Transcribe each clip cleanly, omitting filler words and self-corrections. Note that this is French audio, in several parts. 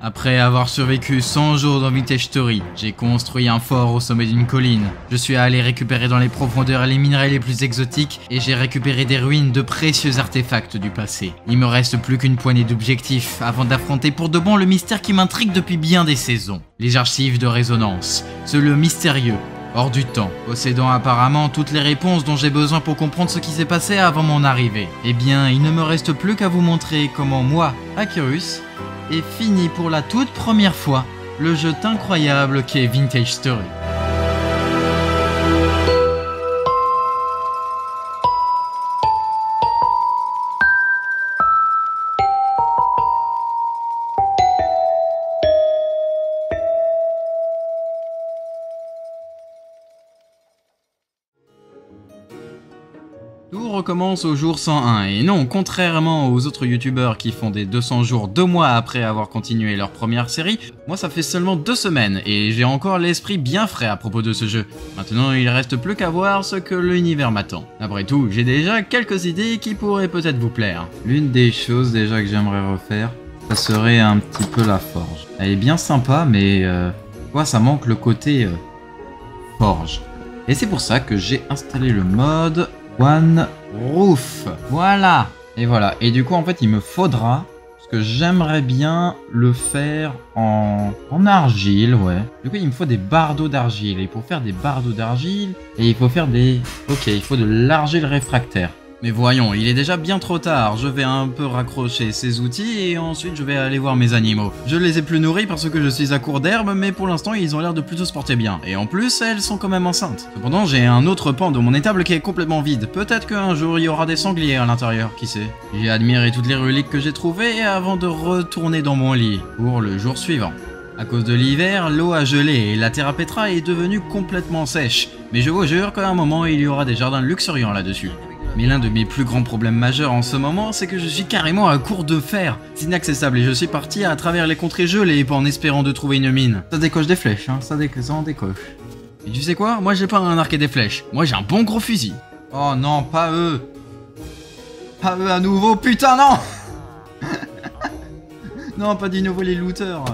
Après avoir survécu 100 jours dans Vintage Story, j'ai construit un fort au sommet d'une colline. Je suis allé récupérer dans les profondeurs les minerais les plus exotiques et j'ai récupéré des ruines de précieux artefacts du passé. Il me reste plus qu'une poignée d'objectifs avant d'affronter pour de bon le mystère qui m'intrigue depuis bien des saisons. Les archives de résonance, ce lieu mystérieux, hors du temps, possédant apparemment toutes les réponses dont j'ai besoin pour comprendre ce qui s'est passé avant mon arrivée. Eh bien, il ne me reste plus qu'à vous montrer comment moi, Akirus, ai fini pour la toute première fois le jeu incroyable qu'est Vintage Story. Tout recommence au jour 101 et non, contrairement aux autres youtubeurs qui font des 200 jours 2 mois après avoir continué leur première série, moi ça fait seulement 2 semaines et j'ai encore l'esprit bien frais à propos de ce jeu. Maintenant il reste plus qu'à voir ce que l'univers m'attend. Après tout, j'ai déjà quelques idées qui pourraient peut-être vous plaire. L'une des choses déjà que j'aimerais refaire, ça serait un petit peu la forge. Elle est bien sympa mais ça manque le côté forge. Et c'est pour ça que j'ai installé le mode One Roof. Voilà. Et voilà. Et du coup, en fait, il me faudra, parce que j'aimerais bien le faire en argile, ouais. Du coup, il me faut des bardeaux d'argile. Et pour faire des bardeaux d'argile, il faut faire des... Ok, il faut de l'argile réfractaire. Mais voyons, il est déjà bien trop tard, je vais un peu raccrocher ces outils et ensuite je vais aller voir mes animaux. Je les ai plus nourris parce que je suis à court d'herbe, mais pour l'instant ils ont l'air de plutôt se porter bien. Et en plus, elles sont quand même enceintes. Cependant, j'ai un autre pan de mon étable qui est complètement vide. Peut-être qu'un jour il y aura des sangliers à l'intérieur, qui sait. J'ai admiré toutes les reliques que j'ai trouvées avant de retourner dans mon lit pour le jour suivant. À cause de l'hiver, l'eau a gelé et la terre à pétra est devenue complètement sèche. Mais je vous jure qu'à un moment il y aura des jardins luxuriants là-dessus. Mais l'un de mes plus grands problèmes majeurs en ce moment, c'est que je suis carrément à court de fer. C'est inaccessible et je suis parti à travers les contrées gelées en espérant de trouver une mine. Ça décoche des flèches, hein, ça en décoche. Et tu sais quoi? Moi j'ai pas un arc et des flèches. Moi j'ai un bon gros fusil. Oh non, pas eux. Pas eux à nouveau, putain non. Non, pas du nouveau les looters.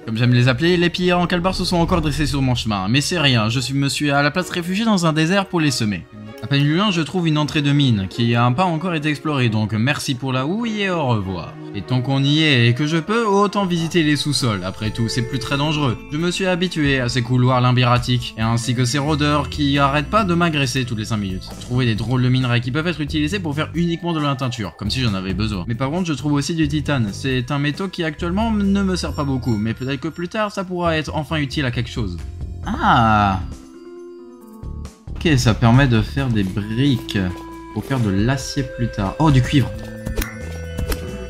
Comme j'aime les appeler, les pilleurs en calbar se sont encore dressés sur mon chemin. Mais c'est rien, me suis à la place réfugié dans un désert pour les semer. À peine loin, je trouve une entrée de mine qui n'a pas encore été explorée, donc merci pour la houille et au revoir. Et tant qu'on y est et que je peux, autant visiter les sous-sols. Après tout, c'est plus très dangereux. Je me suis habitué à ces couloirs limbiratiques, et ainsi que ces rôdeurs qui arrêtent pas de m'agresser toutes les 5 minutes. Trouver des drôles de minerais qui peuvent être utilisés pour faire uniquement de la teinture, comme si j'en avais besoin. Mais par contre, je trouve aussi du titane. C'est un métaux qui actuellement ne me sert pas beaucoup, mais peut-être que plus tard, ça pourra être enfin utile à quelque chose. Ah! Ok, ça permet de faire des briques pour faire de l'acier plus tard. Oh, du cuivre.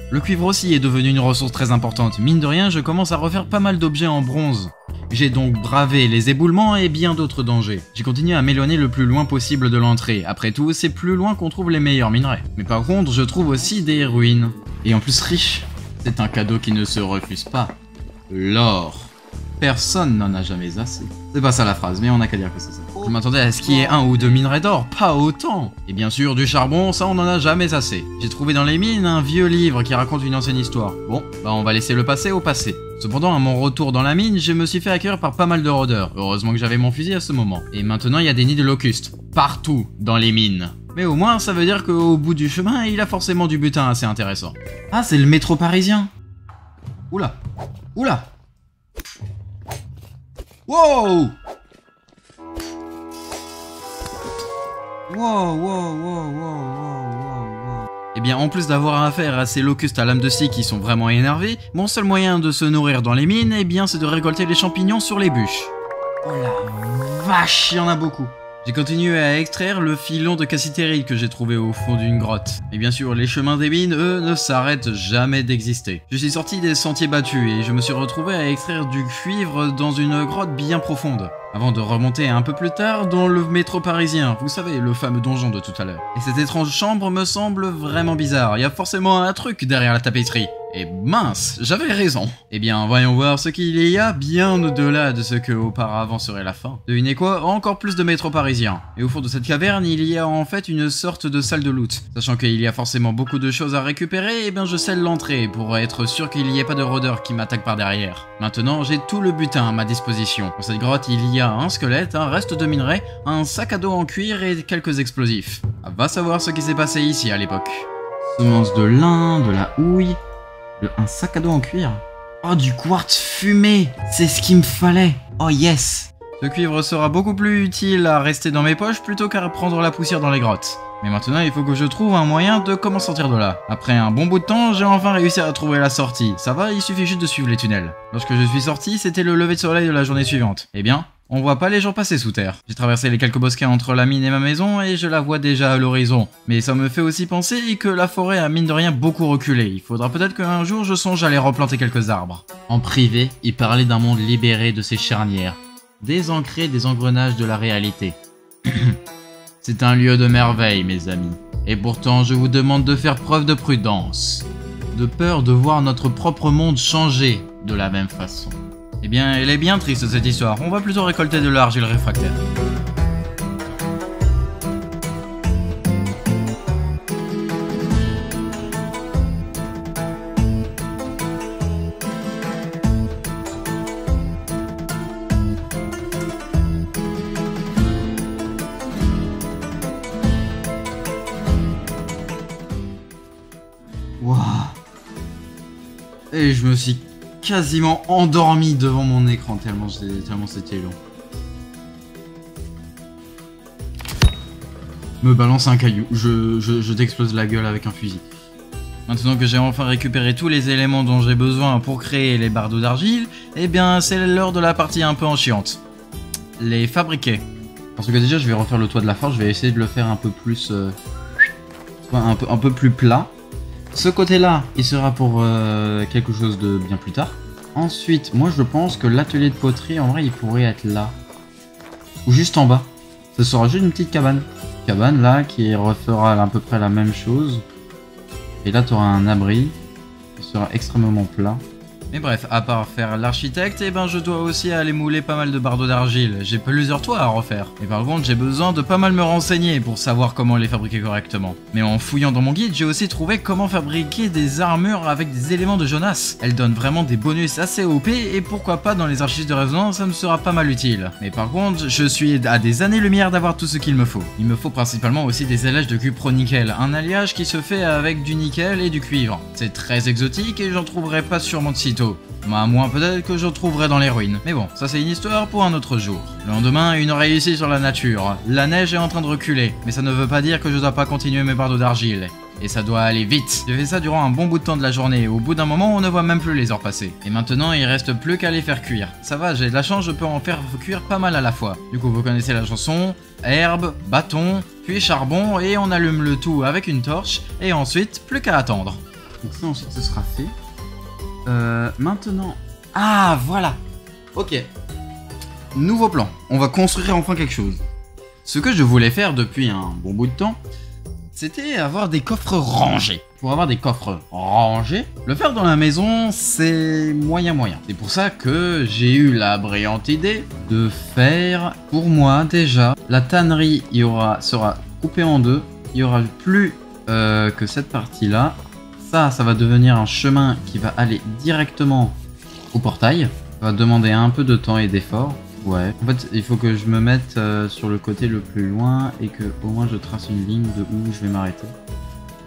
Le cuivre aussi est devenu une ressource très importante. Mine de rien, je commence à refaire pas mal d'objets en bronze. J'ai donc bravé les éboulements et bien d'autres dangers. J'ai continué à m'éloigner le plus loin possible de l'entrée. Après tout, c'est plus loin qu'on trouve les meilleurs minerais. Mais par contre, je trouve aussi des ruines. Et en plus riches. C'est un cadeau qui ne se refuse pas. L'or. Personne n'en a jamais assez. C'est pas ça la phrase, mais on a qu'à dire que c'est ça. Je m'attendais à ce qu'il y ait 1 ou 2 minerais d'or, pas autant. Et bien sûr, du charbon, ça on en a jamais assez. J'ai trouvé dans les mines un vieux livre qui raconte une ancienne histoire. Bon, bah on va laisser le passé au passé. Cependant, à mon retour dans la mine, je me suis fait accueillir par pas mal de rôdeurs. Heureusement que j'avais mon fusil à ce moment. Et maintenant, il y a des nids de locustes. Partout dans les mines. Mais au moins, ça veut dire qu'au bout du chemin, il a forcément du butin assez intéressant. Ah, c'est le métro parisien. Oula. Oula. Wow! Wow. Et bien en plus d'avoir affaire à ces locustes à lame de scie qui sont vraiment énervés, mon seul moyen de se nourrir dans les mines, eh bien c'est de récolter les champignons sur les bûches. Oh la vache, il y en a beaucoup. J'ai continué à extraire le filon de cassitérite que j'ai trouvé au fond d'une grotte. Et bien sûr, les chemins des mines, eux, ne s'arrêtent jamais d'exister. Je suis sorti des sentiers battus et je me suis retrouvé à extraire du cuivre dans une grotte bien profonde. Avant de remonter un peu plus tard dans le métro parisien, vous savez, le fameux donjon de tout à l'heure. Et cette étrange chambre me semble vraiment bizarre, il y a forcément un truc derrière la tapisserie. Et mince, j'avais raison. Eh bien, voyons voir ce qu'il y a bien au-delà de ce que auparavant serait la fin. Devinez quoi? Encore plus de métro parisien. Et au fond de cette caverne, il y a en fait une sorte de salle de loot. Sachant qu'il y a forcément beaucoup de choses à récupérer, eh bien je scelle l'entrée pour être sûr qu'il n'y ait pas de rôdeurs qui m'attaquent par derrière. Maintenant, j'ai tout le butin à ma disposition. Dans cette grotte, il y a un squelette, un reste de minerai, un sac à dos en cuir et quelques explosifs. Va savoir ce qui s'est passé ici à l'époque. Semence de lin, de la houille... Un sac à dos en cuir. Oh, du quartz fumé. C'est ce qu'il me fallait. Oh yes. Ce cuivre sera beaucoup plus utile à rester dans mes poches plutôt qu'à prendre la poussière dans les grottes. Mais maintenant, il faut que je trouve un moyen de comment sortir de là. Après un bon bout de temps, j'ai enfin réussi à trouver la sortie. Ça va, il suffit juste de suivre les tunnels. Lorsque je suis sorti, c'était le lever de soleil de la journée suivante. Eh bien, on voit pas les gens passer sous terre. J'ai traversé les quelques bosquets entre la mine et ma maison et je la vois déjà à l'horizon. Mais ça me fait aussi penser que la forêt a mine de rien beaucoup reculé. Il faudra peut-être qu'un jour je songe à aller replanter quelques arbres. En privé, il parlait d'un monde libéré de ses charnières, désancré des engrenages de la réalité. C'est un lieu de merveille, mes amis. Et pourtant, je vous demande de faire preuve de prudence. De peur de voir notre propre monde changer de la même façon. Eh bien, elle est bien triste cette histoire. On va plutôt récolter de l'argile réfractaire. Waouh. Et je me suis quasiment endormi devant mon écran tellement c'était long. Me balance un caillou, je t'explose la gueule avec un fusil. Maintenant que j'ai enfin récupéré tous les éléments dont j'ai besoin pour créer les bardeaux d'argile, eh bien c'est l'heure de la partie un peu enchiante. Les fabriquer. Parce que déjà je vais refaire le toit de la forge, je vais essayer de le faire un peu plus... un peu plus plat. Ce côté-là, il sera pour quelque chose de bien plus tard. Ensuite, moi je pense que l'atelier de poterie, en vrai, il pourrait être là. Ou juste en bas. Ce sera juste une petite cabane. Cabane là, qui refera à peu près la même chose. Et là, tu auras un abri qui sera extrêmement plat. Mais bref, à part faire l'architecte, eh ben je dois aussi aller mouler pas mal de bardeaux d'argile. J'ai plusieurs toits à refaire. Et par contre, j'ai besoin de pas mal me renseigner pour savoir comment les fabriquer correctement. Mais en fouillant dans mon guide, j'ai aussi trouvé comment fabriquer des armures avec des éléments de Jonas. Elles donnent vraiment des bonus assez OP et pourquoi pas dans les archives de résonance, ça me sera pas mal utile. Mais par contre, je suis à des années-lumière d'avoir tout ce qu'il me faut. Il me faut principalement aussi des alliages de cupro-nickel, un alliage qui se fait avec du nickel et du cuivre. C'est très exotique et j'en trouverai pas sûrement de sitôt. À moins peut-être que je trouverai dans les ruines. Mais bon, ça c'est une histoire pour un autre jour. Le lendemain, une réussite sur la nature. La neige est en train de reculer, mais ça ne veut pas dire que je dois pas continuer mes bardeaux d'argile. Et ça doit aller vite. J'ai fait ça durant un bon bout de temps de la journée. Au bout d'un moment, on ne voit même plus les heures passer. Et maintenant, il reste plus qu'à les faire cuire. Ça va, j'ai de la chance, je peux en faire cuire pas mal à la fois. Du coup, vous connaissez la chanson. Herbe, bâton, puis charbon, et on allume le tout avec une torche. Et ensuite, plus qu'à attendre. Donc ça, ensuite, ce sera fait. Maintenant... Ah, voilà. Ok. Nouveau plan. On va construire enfin quelque chose. Ce que je voulais faire depuis un bon bout de temps, c'était avoir des coffres rangés. Pour avoir des coffres rangés, le faire dans la maison, c'est moyen. C'est pour ça que j'ai eu la brillante idée de faire, pour moi déjà, la tannerie sera coupée en deux. Il y aura plus que cette partie-là. Ça va devenir un chemin qui va aller directement au portail. Ça va demander un peu de temps et d'effort. Ouais. En fait, il faut que je me mette sur le côté le plus loin et que au moins je trace une ligne de où je vais m'arrêter.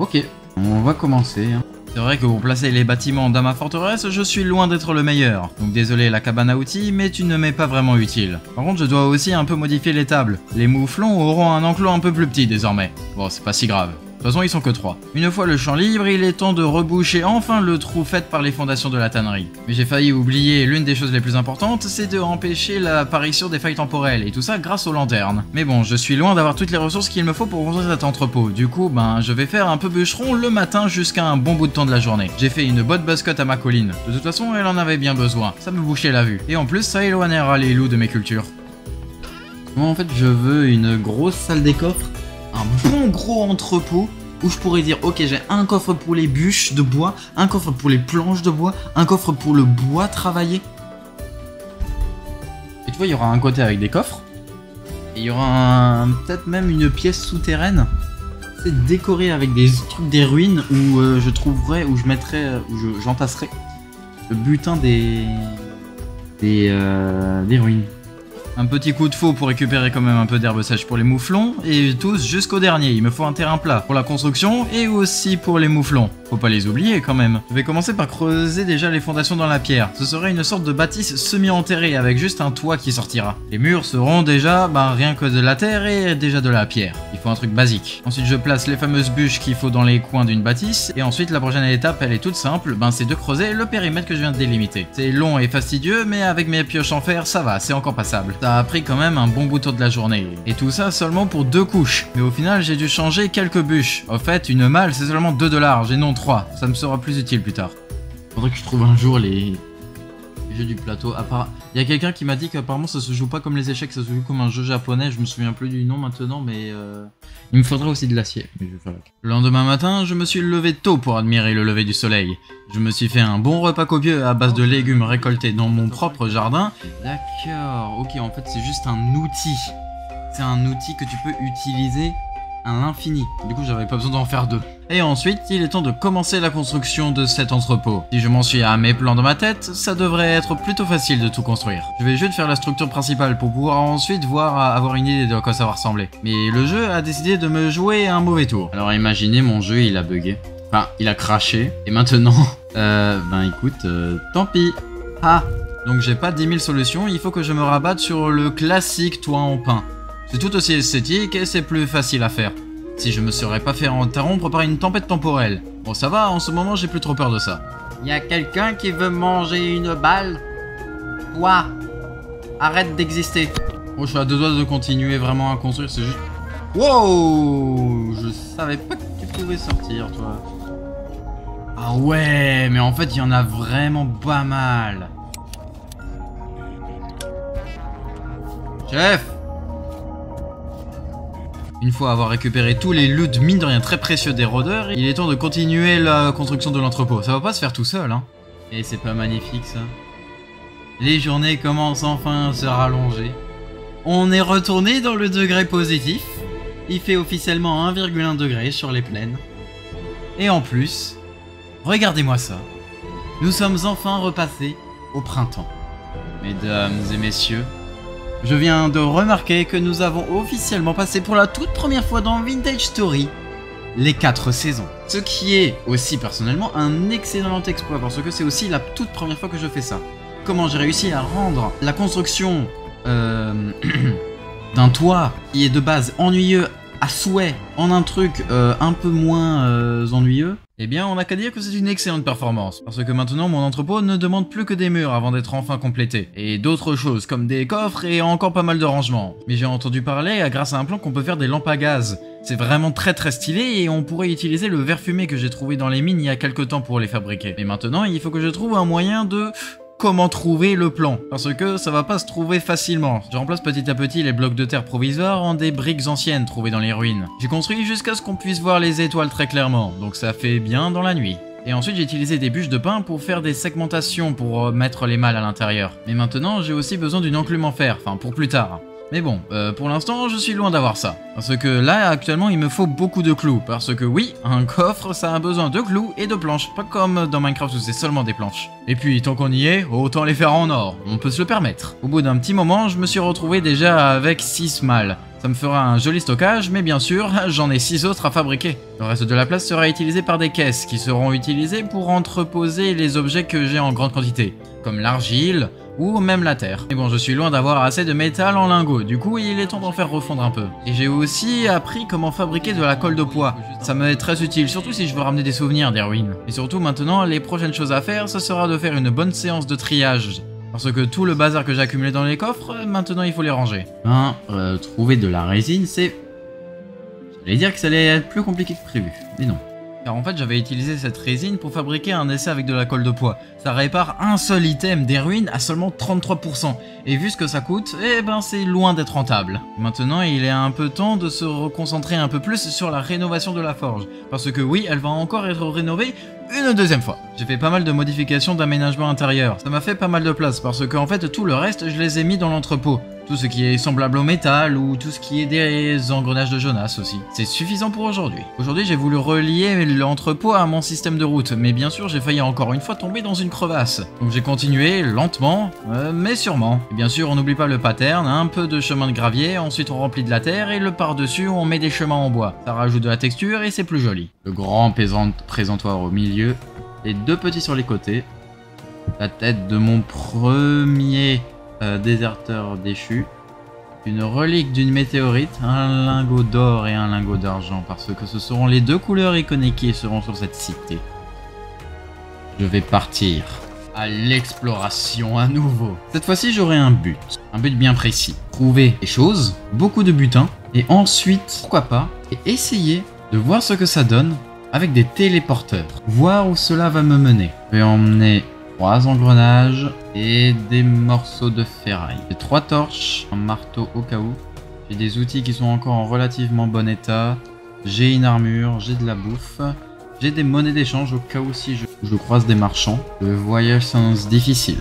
Ok, on va commencer. C'est vrai que pour placer les bâtiments dans ma forteresse, je suis loin d'être le meilleur. Donc désolé la cabane à outils, mais tu ne m'es pas vraiment utile. Par contre, je dois aussi un peu modifier les tables. Les mouflons auront un enclos un peu plus petit désormais. Bon, c'est pas si grave. De toute façon, ils sont que 3. Une fois le champ libre, il est temps de reboucher enfin le trou fait par les fondations de la tannerie. Mais j'ai failli oublier l'une des choses les plus importantes, c'est de empêcher l'apparition des failles temporelles, et tout ça grâce aux lanternes. Mais bon, je suis loin d'avoir toutes les ressources qu'il me faut pour construire cet entrepôt. Du coup, je vais faire un peu bûcheron le matin jusqu'à un bon bout de temps de la journée. J'ai fait une bonne buscotte à ma colline. De toute façon, elle en avait bien besoin. Ça me bouchait la vue. Et en plus, ça éloignera les loups de mes cultures. Moi, en fait, je veux une grosse salle des coffres. Un bon gros entrepôt où je pourrais dire ok, j'ai un coffre pour les bûches de bois, un coffre pour les planches de bois, un coffre pour le bois travaillé. Et tu vois, il y aura un côté avec des coffres. Et il y aura peut-être même une pièce souterraine. C'est décoré avec des trucs des ruines où je trouverais, où je mettrais, où j'entasserais le butin des ruines. Un petit coup de faux pour récupérer quand même un peu d'herbe sèche pour les mouflons, et tous jusqu'au dernier, il me faut un terrain plat pour la construction et aussi pour les mouflons. Faut pas les oublier quand même. Je vais commencer par creuser déjà les fondations dans la pierre. Ce serait une sorte de bâtisse semi-enterrée avec juste un toit qui sortira. Les murs seront déjà, rien que de la terre et déjà de la pierre. Il faut un truc basique. Ensuite je place les fameuses bûches qu'il faut dans les coins d'une bâtisse, et ensuite la prochaine étape elle est toute simple, c'est de creuser le périmètre que je viens de délimiter. C'est long et fastidieux, mais avec mes pioches en fer ça va, c'est encore passable. Ça a pris quand même un bon bout de la journée. Et tout ça seulement pour 2 couches. Mais au final, j'ai dû changer quelques bûches. Au fait, une malle, c'est seulement 2 $, et non 3. Ça me sera plus utile plus tard. Faudrait que je trouve un jour les jeux du plateau. Il y a quelqu'un qui m'a dit qu'apparemment ça se joue pas comme les échecs, ça se joue comme un jeu japonais. Je me souviens plus du nom maintenant, mais il me faudrait aussi de l'acier. Le lendemain matin, je me suis levé tôt pour admirer le lever du soleil. Je me suis fait un bon repas copieux à base de légumes récoltés dans mon propre jardin. D'accord, ok, en fait c'est juste un outil. C'est un outil que tu peux utiliser à l'infini. Du coup, j'avais pas besoin d'en faire 2. Et ensuite, il est temps de commencer la construction de cet entrepôt. Si je m'en suis à mes plans dans ma tête, ça devrait être plutôt facile de tout construire. Je vais juste faire la structure principale pour pouvoir ensuite avoir une idée de quoi ça va ressembler. Mais le jeu a décidé de me jouer un mauvais tour. Alors imaginez, mon jeu, il a bugué. Enfin, il a craché. Et maintenant, écoute, tant pis. Ah, donc j'ai pas 10 000 solutions, il faut que je me rabatte sur le classique toit en pin. C'est tout aussi esthétique et c'est plus facile à faire. Si je me serais pas fait interrompre par une tempête temporelle. Bon ça va, en ce moment j'ai plus trop peur de ça. Y a quelqu'un qui veut manger une balle? Toi, arrête d'exister. Bon, je suis à 2 doigts de continuer vraiment à construire, c'est juste... Wow, je savais pas que tu pouvais sortir toi. Ah ouais, mais en fait il y en a vraiment pas mal. Chef! Une fois avoir récupéré tous les loots mine de rien très précieux des rôdeurs, il est temps de continuer la construction de l'entrepôt. Ça va pas se faire tout seul, hein. Et c'est pas magnifique ça. Les journées commencent enfin à se rallonger. On est retourné dans le degré positif. Il fait officiellement 1,1 degré sur les plaines. Et en plus, regardez-moi ça. Nous sommes enfin repassés au printemps. Mesdames et messieurs, je viens de remarquer que nous avons officiellement passé pour la toute première fois dans Vintage Story les 4 saisons. Ce qui est aussi personnellement un excellent exploit parce que c'est aussi la toute première fois que je fais ça. Comment j'ai réussi à rendre la construction d'un toit qui est de base ennuyeux à souhait en un truc un peu moins ennuyeux, eh bien on n'a qu'à dire que c'est une excellente performance, parce que maintenant mon entrepôt ne demande plus que des murs avant d'être enfin complété, et d'autres choses comme des coffres et encore pas mal de rangements. Mais j'ai entendu parler, grâce à un plan, qu'on peut faire des lampes à gaz. C'est vraiment très stylé et on pourrait utiliser le verre fumé que j'ai trouvé dans les mines il y a quelques temps pour les fabriquer. Mais maintenant il faut que je trouve un moyen de... Comment trouver le plan? Parce que ça va pas se trouver facilement. Je remplace petit à petit les blocs de terre provisoires en des briques anciennes trouvées dans les ruines. J'ai construit jusqu'à ce qu'on puisse voir les étoiles très clairement, donc ça fait bien dans la nuit. Et ensuite j'ai utilisé des bûches de pin pour faire des segmentations pour mettre les malles à l'intérieur. Mais maintenant j'ai aussi besoin d'une enclume en fer, enfin pour plus tard. Mais bon, pour l'instant, je suis loin d'avoir ça. Parce que là, actuellement, il me faut beaucoup de clous. Parce que oui, un coffre, ça a besoin de clous et de planches. Pas comme dans Minecraft où c'est seulement des planches. Et puis, tant qu'on y est, autant les faire en or. On peut se le permettre. Au bout d'un petit moment, je me suis retrouvé déjà avec 6 malles. Ça me fera un joli stockage, mais bien sûr, j'en ai 6 autres à fabriquer. Le reste de la place sera utilisé par des caisses qui seront utilisées pour entreposer les objets que j'ai en grande quantité. Comme l'argile... ou même la terre. Mais bon, je suis loin d'avoir assez de métal en lingots, du coup il est temps d'en faire refondre un peu. Et j'ai aussi appris comment fabriquer de la colle de poids. Ça m'est très utile, surtout si je veux ramener des souvenirs des ruines. Et surtout maintenant, les prochaines choses à faire, ce sera de faire une bonne séance de triage. Parce que tout le bazar que j'ai accumulé dans les coffres, maintenant il faut les ranger. Trouver de la résine, c'est... J'allais dire que ça allait être plus compliqué que prévu, mais non. Car en fait j'avais utilisé cette résine pour fabriquer un essai avec de la colle de poids. Ça répare un seul item des ruines à seulement 33%. Et vu ce que ça coûte, eh ben c'est loin d'être rentable. Maintenant il est un peu temps de se reconcentrer un peu plus sur la rénovation de la forge. Parce que oui, elle va encore être rénovée une deuxième fois. J'ai fait pas mal de modifications d'aménagement intérieur. Ça m'a fait pas mal de place parce que en fait tout le reste je les ai mis dans l'entrepôt. Tout ce qui est semblable au métal ou tout ce qui est des engrenages de Jonas aussi. C'est suffisant pour aujourd'hui. Aujourd'hui j'ai voulu relier l'entrepôt à mon système de route, mais bien sûr j'ai failli encore une fois tomber dans une crevasse. Donc j'ai continué lentement, mais sûrement. Et bien sûr on n'oublie pas le pattern, un peu de chemin de gravier, ensuite on remplit de la terre et le par-dessus on met des chemins en bois. Ça rajoute de la texture et c'est plus joli. Le grand présentoir au milieu et deux petits sur les côtés. La tête de mon premier déserteur déchu, une relique d'une météorite, un lingot d'or et un lingot d'argent, parce que ce seront les deux couleurs iconiques qui seront sur cette cité. Je vais partir à l'exploration à nouveau. Cette fois-ci j'aurai un but bien précis. Trouver des choses, beaucoup de butin, et ensuite, pourquoi pas, essayer de voir ce que ça donne avec des téléporteurs. Voir où cela va me mener. Je vais emmener 3 engrenages et des morceaux de ferraille. J'ai 3 torches, un marteau au cas où. J'ai des outils qui sont encore en relativement bon état. J'ai une armure, j'ai de la bouffe. J'ai des monnaies d'échange au cas où si je croise des marchands. Le voyage s'annonce difficile.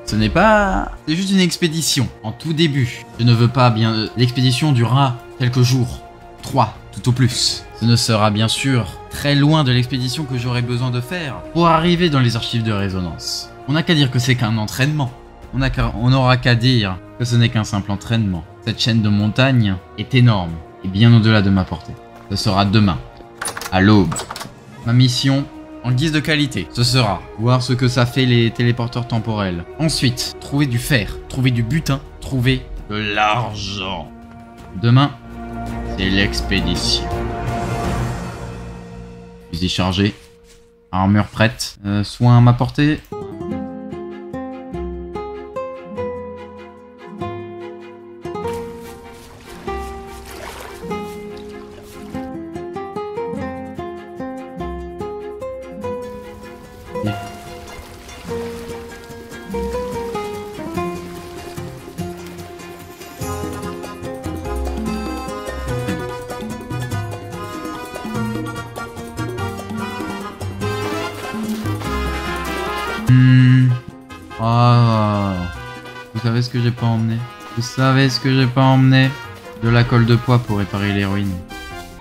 Ce n'est pas... C'est juste une expédition, en tout début. Je ne veux pas bien... L'expédition durera quelques jours. 3, tout au plus. Ce ne sera bien sûr très loin de l'expédition que j'aurai besoin de faire pour arriver dans les archives de résonance. On n'a qu'à dire que c'est qu'un entraînement. On n'aura qu'à dire que ce n'est qu'un simple entraînement. Cette chaîne de montagnes est énorme et bien au-delà de ma portée. Ce sera demain, à l'aube. Ma mission, en guise de qualité, ce sera voir ce que ça fait les téléporteurs temporels. Ensuite, trouver du fer, trouver du butin, trouver de l'argent. Demain, c'est l'expédition. Fusil chargé, armure prête, soin à ma portée. Vous savez ce que j'ai pas emmené? Vous savez ce que j'ai pas emmené? De la colle de poids pour réparer les ruines.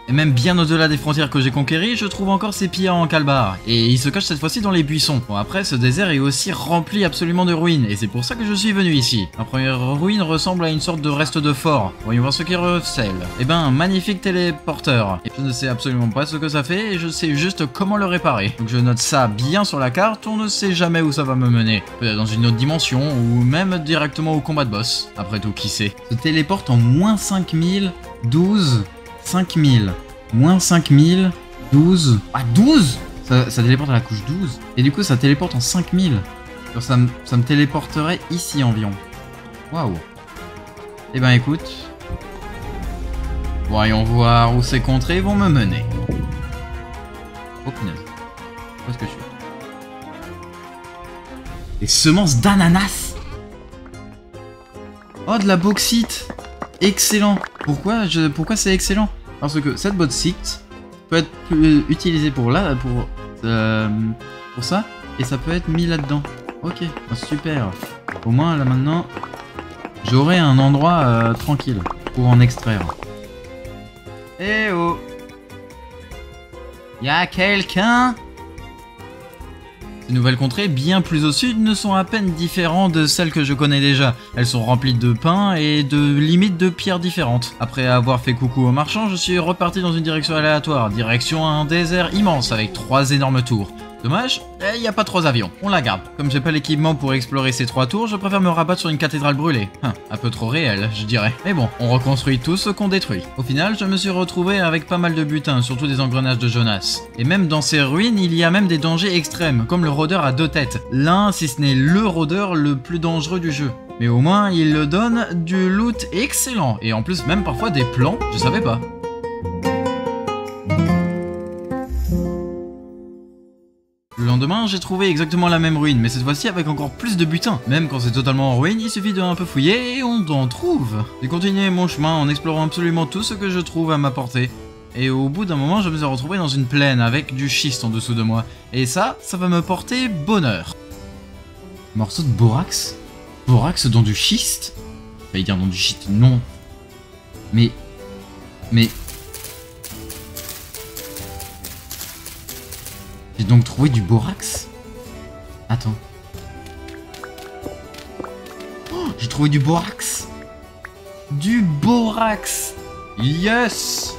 Et même bien au-delà des frontières que j'ai conquéries, je trouve encore ces pillards en calbar. Et ils se cachent cette fois-ci dans les buissons. Bon après, ce désert est aussi rempli absolument de ruines, et c'est pour ça que je suis venu ici. Ma première ruine ressemble à une sorte de reste de fort. Voyons voir ce qui recèle. Eh ben, un magnifique téléporteur. Et je ne sais absolument pas ce que ça fait, et je sais juste comment le réparer. Donc je note ça bien sur la carte, on ne sait jamais où ça va me mener. Peut-être dans une autre dimension, ou même directement au combat de boss. Après tout, qui sait. Se téléporte en moins 5000, 12... 5000, moins 5000, 12... Ah 12 ça téléporte à la couche 12. Et du coup ça téléporte en 5000. Alors, ça me téléporterait ici environ. Waouh. Eh ben écoute. Voyons voir où ces contrées vont me mener. Oh punaise. Où est-ce que je suis? Des semences d'ananas. Oh de la bauxite. Excellent. Pourquoi c'est excellent? Parce que cette bauxite peut être utilisée pour ça, et ça peut être mis là-dedans. Ok, super. Au moins là maintenant, j'aurai un endroit tranquille pour en extraire. Eh oh, y'a quelqu'un? Ces nouvelles contrées, bien plus au sud, ne sont à peine différentes de celles que je connais déjà. Elles sont remplies de pain et de limites de pierres différentes. Après avoir fait coucou aux marchands, je suis reparti dans une direction aléatoire, direction un désert immense avec 3 énormes tours. Dommage, il n'y a pas 3 avions, on la garde. Comme j'ai pas l'équipement pour explorer ces 3 tours, je préfère me rabattre sur une cathédrale brûlée. Un peu trop réel, je dirais. Mais bon, on reconstruit tout ce qu'on détruit. Au final, je me suis retrouvé avec pas mal de butin, surtout des engrenages de Jonas. Et même dans ces ruines, il y a même des dangers extrêmes, comme le rôdeur à 2 têtes. L'un, si ce n'est le rôdeur le plus dangereux du jeu. Mais au moins, il le donne du loot excellent. Et en plus, même parfois des plans, je savais pas. chemin, j'ai trouvé exactement la même ruine, mais cette fois-ci avec encore plus de butin. Même quand c'est totalement en ruine, il suffit de un peu fouiller et on en trouve. J'ai continué mon chemin en explorant absolument tout ce que je trouve à ma portée. Et au bout d'un moment, je me suis retrouvé dans une plaine avec du schiste en dessous de moi. Et ça va me porter bonheur. Morceau de borax? Borax dans du schiste? J'allais dire dans du schiste, non. Mais... J'ai donc trouvé du borax? Attends. Oh, j'ai trouvé du borax! Du borax! Yes!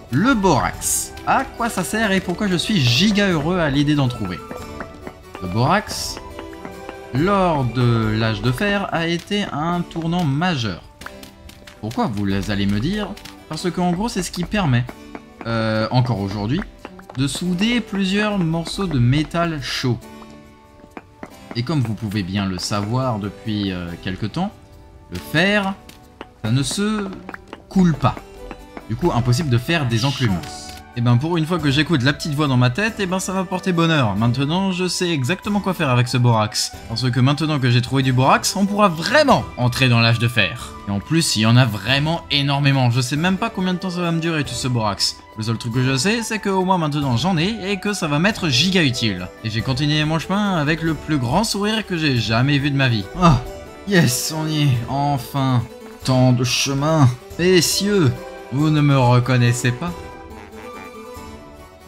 Le borax. À quoi ça sert et pourquoi je suis giga heureux à l'idée d'en trouver? Le borax, lors de l'âge de fer, a été un tournant majeur. Pourquoi vous allez me dire? Parce qu'en gros c'est ce qui permet, encore aujourd'hui, de souder plusieurs morceaux de métal chaud. Et comme vous pouvez bien le savoir depuis quelque temps, le fer, ça ne se coule pas. Du coup, impossible de faire des enclumes. Et ben pour une fois que j'écoute la petite voix dans ma tête, et ben ça va porter bonheur. Maintenant, je sais exactement quoi faire avec ce borax. Parce que maintenant que j'ai trouvé du borax, on pourra vraiment entrer dans l'âge de fer. Et en plus, il y en a vraiment énormément. Je sais même pas combien de temps ça va me durer tout ce borax. Le seul truc que je sais, c'est qu'au moins maintenant j'en ai et que ça va m'être giga utile. Et j'ai continué mon chemin avec le plus grand sourire que j'ai jamais vu de ma vie. Oh, yes, on y est, enfin. Tant de chemin. Messieurs, vous ne me reconnaissez pas?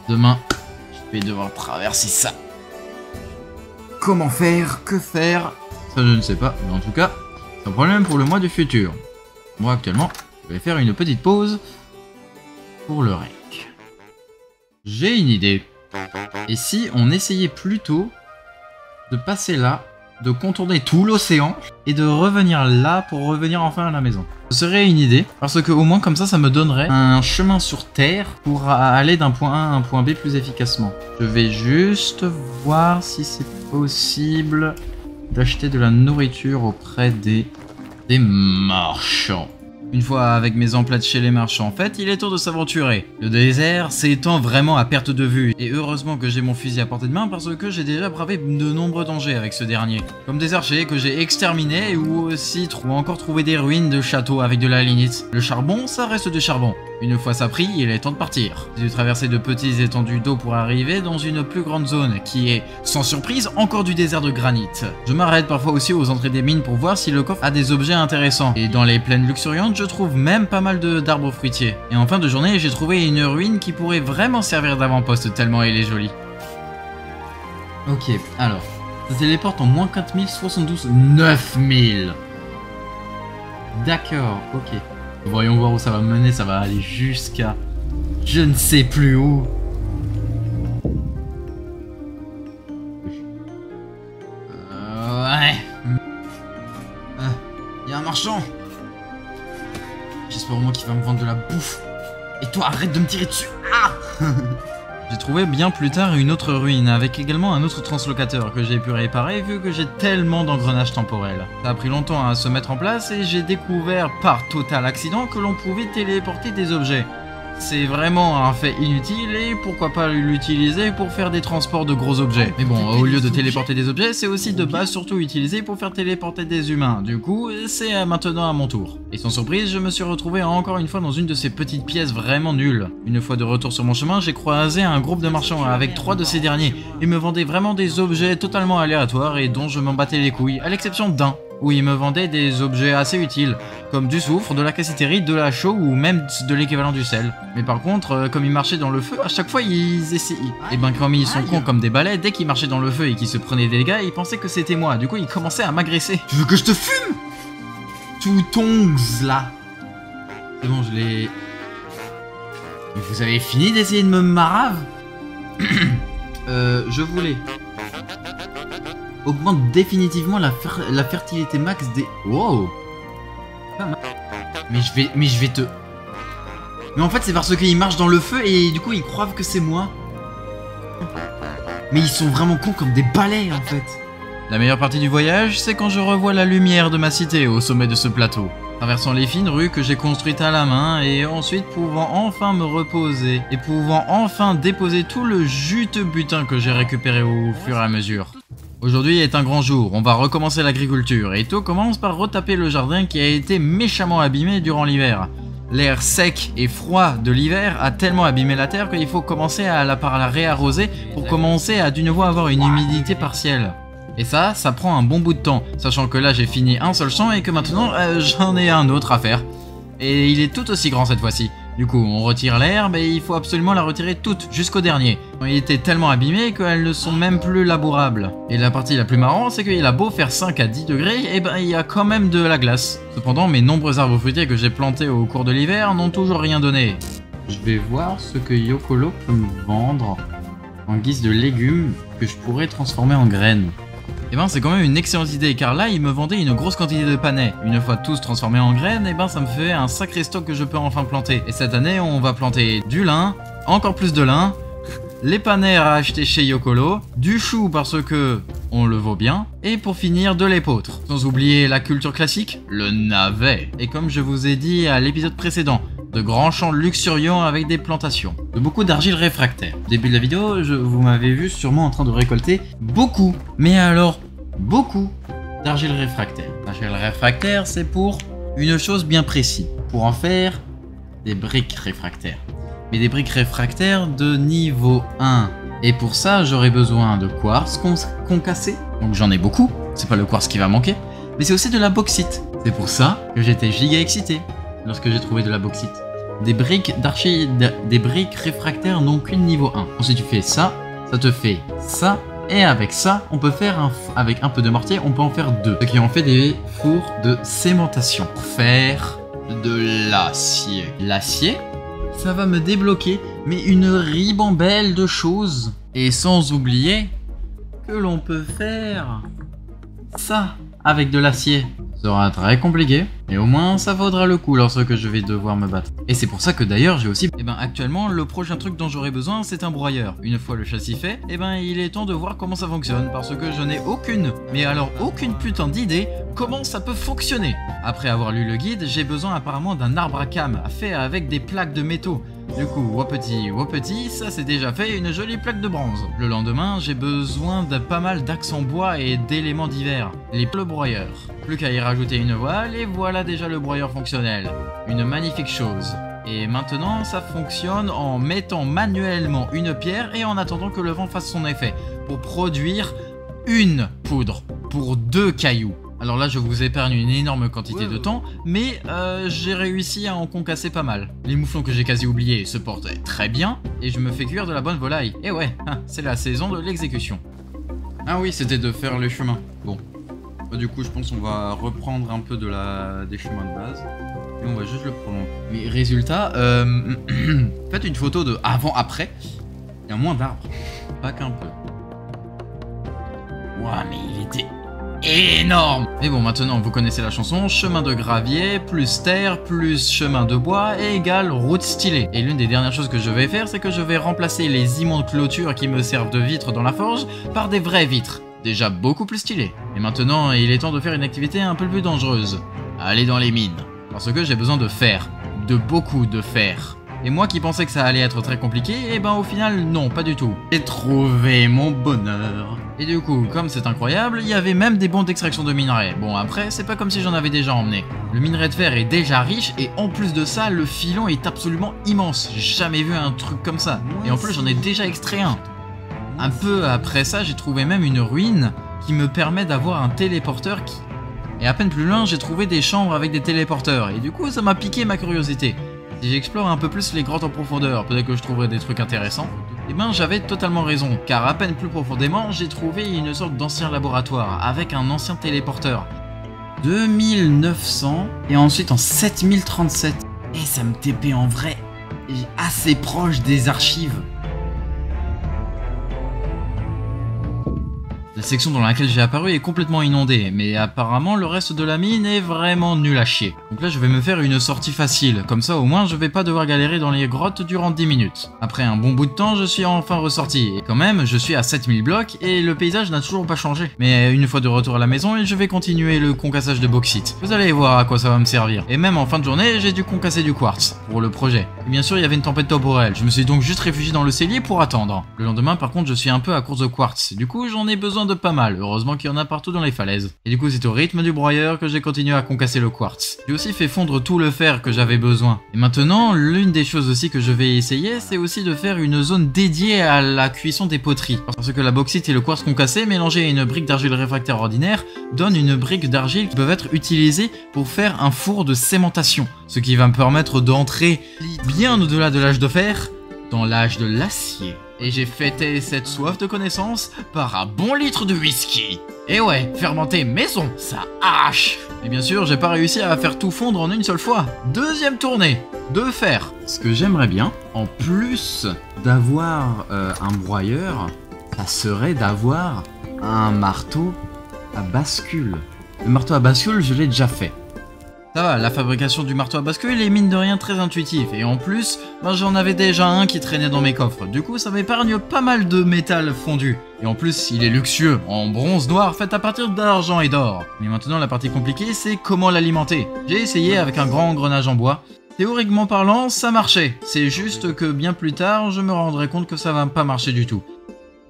Demain, je vais devoir traverser ça. Comment faire? Que faire? Ça, je ne sais pas, mais en tout cas, c'est un problème pour le mois du futur. Moi, actuellement, je vais faire une petite pause pour le rec. J'ai une idée. Et si on essayait plutôt de passer là, de contourner tout l'océan et de revenir là pour revenir enfin à la maison? Ce serait une idée, parce que au moins comme ça me donnerait un chemin sur terre pour aller d'un point A à un point B plus efficacement. Je vais juste voir si c'est possible d'acheter de la nourriture auprès des marchands. Une fois avec mes emplettes chez les marchands, en fait, il est temps de s'aventurer. Le désert s'étend vraiment à perte de vue, et heureusement que j'ai mon fusil à portée de main parce que j'ai déjà bravé de nombreux dangers avec ce dernier. Comme des archers que j'ai exterminés ou aussi encore trouvé des ruines de châteaux avec de la lignite. Le charbon, ça reste du charbon. Une fois ça pris, il est temps de partir. J'ai dû traverser de petites étendues d'eau pour arriver dans une plus grande zone qui est, sans surprise, encore du désert de granit. Je m'arrête parfois aussi aux entrées des mines pour voir si le coffre a des objets intéressants. Et dans les plaines luxuriantes, je trouve même pas mal d'arbres fruitiers. Et en fin de journée, j'ai trouvé une ruine qui pourrait vraiment servir d'avant-poste tellement elle est jolie. Ok, alors, ça téléporte en moins 4072, 9000. D'accord, ok. Voyons voir où ça va me mener, ça va aller jusqu'à... je ne sais plus où. Ouais. Y a un marchand. J'espère au moins qu'il va me vendre de la bouffe. Et toi, arrête de me tirer dessus. Ah. J'ai trouvé bien plus tard une autre ruine, avec également un autre translocateur que j'ai pu réparer vu que j'ai tellement d'engrenages temporels. Ça a pris longtemps à se mettre en place et j'ai découvert par total accident que l'on pouvait téléporter des objets. C'est vraiment un fait inutile et pourquoi pas l'utiliser pour faire des transports de gros objets. Mais bon, au lieu de téléporter des objets, c'est aussi de base surtout utilisé pour faire téléporter des humains. Du coup, c'est maintenant à mon tour. Et sans surprise, je me suis retrouvé encore une fois dans une de ces petites pièces vraiment nulles. Une fois de retour sur mon chemin, j'ai croisé un groupe de marchands avec 3 de ces derniers. Ils me vendaient vraiment des objets totalement aléatoires et dont je m'en battais les couilles, à l'exception d'un, où ils me vendaient des objets assez utiles, comme du soufre, de la cassiterie, de la chaux ou même de l'équivalent du sel. Mais par contre, comme ils marchaient dans le feu, à chaque fois ils essayaient. Et ben comme ils sont cons comme des balais, dès qu'ils marchaient dans le feu et qu'ils se prenaient des dégâts, ils pensaient que c'était moi. Du coup ils commençaient à m'agresser. Tu veux que je te fume? Tout tongs là. C'est bon, je l'ai... Mais vous avez fini d'essayer de me marave? Je voulais... augmente définitivement la fertilité max des... Wow. Mais je vais te... Mais en fait c'est parce qu'ils marchent dans le feu et du coup ils croient que c'est moi. Mais ils sont vraiment cons comme des balais en fait. La meilleure partie du voyage, c'est quand je revois la lumière de ma cité au sommet de ce plateau. traversant les fines rues que j'ai construites à la main et ensuite pouvant enfin me reposer et pouvant enfin déposer tout le juteux butin que j'ai récupéré au fur et à mesure. Aujourd'hui est un grand jour, on va recommencer l'agriculture et tout commence par retaper le jardin qui a été méchamment abîmé durant l'hiver. L'air sec et froid de l'hiver a tellement abîmé la terre qu'il faut commencer par la réarroser pour commencer à de nouveau avoir une humidité partielle. Et ça prend un bon bout de temps, sachant que là j'ai fini un seul champ et que maintenant j'en ai un autre à faire. Et il est tout aussi grand cette fois-ci. Du coup, on retire l'herbe et il faut absolument la retirer toute, jusqu'au dernier. Il était tellement abîmé qu'elles ne sont même plus labourables. Et la partie la plus marrante, c'est qu'il a beau faire 5 à 10 degrés, et ben il y a quand même de la glace. Cependant, mes nombreux arbres fruitiers que j'ai plantés au cours de l'hiver n'ont toujours rien donné. Je vais voir ce que Yokolo peut me vendre en guise de légumes que je pourrais transformer en graines. Et ben c'est quand même une excellente idée car là il me vendait une grosse quantité de panais. Une fois tous transformés en graines, et ben ça me fait un sacré stock que je peux enfin planter. Et cette année on va planter du lin, encore plus de lin, les panais à acheter chez Yokolo, du chou parce que on le vaut bien, et pour finir de l'épeautre. Sans oublier la culture classique, le navet. Et comme je vous ai dit à l'épisode précédent, de grands champs luxuriants avec des plantations, de beaucoup d'argile réfractaire. Au début de la vidéo, vous m'avez vu sûrement en train de récolter beaucoup, mais alors beaucoup d'argile réfractaire. L'argile réfractaire, c'est pour une chose bien précise, pour en faire des briques réfractaires. Mais des briques réfractaires de niveau 1. Et pour ça, j'aurai besoin de quartz concassé, donc j'en ai beaucoup, c'est pas le quartz qui va manquer, mais c'est aussi de la bauxite. C'est pour ça que j'étais giga excité lorsque j'ai trouvé de la bauxite. Des briques réfractaires n'ont qu'une niveau 1. Ensuite tu fais ça, ça te fait ça, et avec ça, on peut faire avec un peu de mortier, on peut en faire 2. Ce qui en fait des fours de cémentation. Pour faire de l'acier. L'acier, ça va me débloquer, mais une ribambelle de choses. Et sans oublier que l'on peut faire ça avec de l'acier. Ça sera très compliqué, mais au moins ça vaudra le coup lorsque je vais devoir me battre. Et c'est pour ça que d'ailleurs j'ai aussi... actuellement le prochain truc dont j'aurai besoin c'est un broyeur. Une fois le châssis fait, il est temps de voir comment ça fonctionne parce que je n'ai aucune, mais alors aucune putain d'idée comment ça peut fonctionner. Après avoir lu le guide, j'ai besoin apparemment d'un arbre à cam fait avec des plaques de métaux. Du coup, wapeti, ça c'est déjà fait, une jolie plaque de bronze. Le lendemain, j'ai besoin de pas mal d'axes en bois et d'éléments divers. Le broyeur. Plus qu'à y rajouter une voile, et voilà déjà le broyeur fonctionnel. Une magnifique chose. Et maintenant, ça fonctionne en mettant manuellement une pierre et en attendant que le vent fasse son effet. Pour produire une poudre pour 2 cailloux. Alors là je vous épargne une énorme quantité de temps, mais j'ai réussi à en concasser pas mal. Les mouflons que j'ai quasi oubliés se portent très bien, et je me fais cuire de la bonne volaille. Et ouais, c'est la saison de l'exécution. Ah oui, c'était de faire les chemins. Bon, du coup je pense qu'on va reprendre un peu des chemins de base, et on va juste le prolonger. Mais résultat, faites une photo de avant-après, il y a moins d'arbres, pas qu'un peu. Ouah, mais il était... énorme. Et bon, maintenant vous connaissez la chanson, chemin de gravier plus terre plus chemin de bois égale route stylée. Et l'une des dernières choses que je vais faire, c'est que je vais remplacer les immondes clôtures qui me servent de vitres dans la forge par des vraies vitres, déjà beaucoup plus stylées. Et maintenant il est temps de faire une activité un peu plus dangereuse, aller dans les mines, parce que j'ai besoin de fer, de beaucoup de fer. Et moi qui pensais que ça allait être très compliqué, et au final non, pas du tout. J'ai trouvé mon bonheur. Et du coup, comme c'est incroyable, il y avait même des bons d'extraction de minerais. Bon après, c'est pas comme si j'en avais déjà emmené. Le minerai de fer est déjà riche, et en plus de ça, le filon est absolument immense. J'ai jamais vu un truc comme ça. Et en plus, j'en ai déjà extrait un. Un peu après ça, j'ai trouvé même une ruine qui me permet d'avoir un téléporteur qui... Et à peine plus loin, j'ai trouvé des chambres avec des téléporteurs. Et du coup, ça m'a piqué ma curiosité. Si j'explore un peu plus les grottes en profondeur, peut-être que je trouverai des trucs intéressants. Et j'avais totalement raison, car à peine plus profondément, j'ai trouvé une sorte d'ancien laboratoire, avec un ancien téléporteur. 2900, et ensuite en 7037. Et ça me TP en vrai, assez proche des archives. section dans laquelle j'ai apparu est complètement inondée, mais apparemment le reste de la mine est vraiment nul à chier. Donc là je vais me faire une sortie facile, comme ça au moins je vais pas devoir galérer dans les grottes durant 10 minutes. Après un bon bout de temps, je suis enfin ressorti, et quand même je suis à 7000 blocs et le paysage n'a toujours pas changé. Mais une fois de retour à la maison, je vais continuer le concassage de bauxite. Vous allez voir à quoi ça va me servir. Et même en fin de journée, j'ai dû concasser du quartz pour le projet. Et bien sûr il y avait une tempête temporelle, je me suis donc juste réfugié dans le cellier pour attendre. Le lendemain par contre je suis un peu à court de quartz, du coup j'en ai besoin de pas mal, heureusement qu'il y en a partout dans les falaises. Et du coup c'est au rythme du broyeur que j'ai continué à concasser le quartz. J'ai aussi fait fondre tout le fer que j'avais besoin. Et maintenant, l'une des choses aussi que je vais essayer, c'est aussi de faire une zone dédiée à la cuisson des poteries. Parce que la bauxite et le quartz concassé mélangés à une brique d'argile réfractaire ordinaire donnent une brique d'argile qui peuvent être utilisées pour faire un four de cémentation. Ce qui va me permettre d'entrer bien au-delà de l'âge de fer, dans l'âge de l'acier. Et j'ai fêté cette soif de connaissance par un bon litre de whisky. Et ouais, fermenter maison, ça arrache. Et bien sûr, j'ai pas réussi à faire tout fondre en une seule fois. Deuxième tournée, de fer. Ce que j'aimerais bien, en plus d'avoir un broyeur, ça serait d'avoir un marteau à bascule. Le marteau à bascule, je l'ai déjà fait. Ça va, la fabrication du marteau à bascule est mine de rien très intuitif, et en plus, j'en avais déjà un qui traînait dans mes coffres, du coup ça m'épargne pas mal de métal fondu. Et en plus, il est luxueux, en bronze noir fait à partir d'argent et d'or. Mais maintenant la partie compliquée, c'est comment l'alimenter. J'ai essayé avec un grand engrenage en bois. Théoriquement parlant, ça marchait, c'est juste que bien plus tard, je me rendrai compte que ça va pas marcher du tout.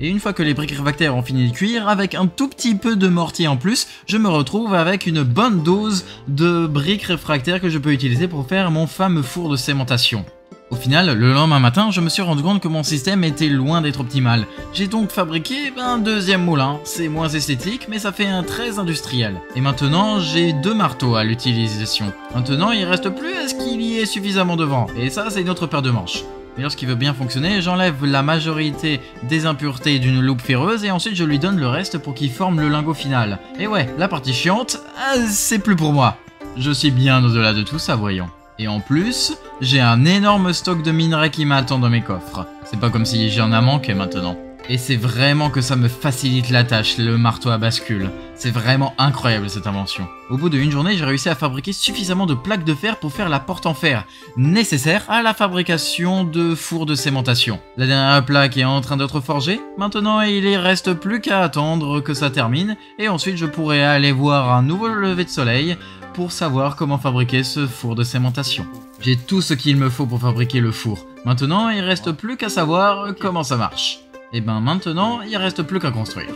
Et une fois que les briques réfractaires ont fini de cuire, avec un tout petit peu de mortier en plus, je me retrouve avec une bonne dose de briques réfractaires que je peux utiliser pour faire mon fameux four de cémentation. Au final, le lendemain matin, je me suis rendu compte que mon système était loin d'être optimal. J'ai donc fabriqué un deuxième moulin. C'est moins esthétique, mais ça fait un très industriel. Et maintenant, j'ai 2 marteaux à l'utilisation. Maintenant, il reste plus à ce qu'il y ait suffisamment de vent. Et ça, c'est une autre paire de manches. Et lorsqu'il veut bien fonctionner, j'enlève la majorité des impuretés d'une loupe ferreuse et ensuite je lui donne le reste pour qu'il forme le lingot final. Et ouais, la partie chiante, c'est plus pour moi. Je suis bien au-delà de tout ça, voyons. Et en plus, j'ai un énorme stock de minerais qui m'attend dans mes coffres. C'est pas comme si j'en ai manqué maintenant. Et c'est vraiment que ça me facilite la tâche, le marteau à bascule. C'est vraiment incroyable cette invention. Au bout d'une journée, j'ai réussi à fabriquer suffisamment de plaques de fer pour faire la porte en fer, nécessaire à la fabrication de fours de cémentation. La dernière plaque est en train d'être forgée, maintenant il ne reste plus qu'à attendre que ça termine, et ensuite je pourrai aller voir un nouveau lever de soleil pour savoir comment fabriquer ce four de cémentation. J'ai tout ce qu'il me faut pour fabriquer le four. Maintenant, il reste plus qu'à savoir comment ça marche. Et ben maintenant, il reste plus qu'à construire.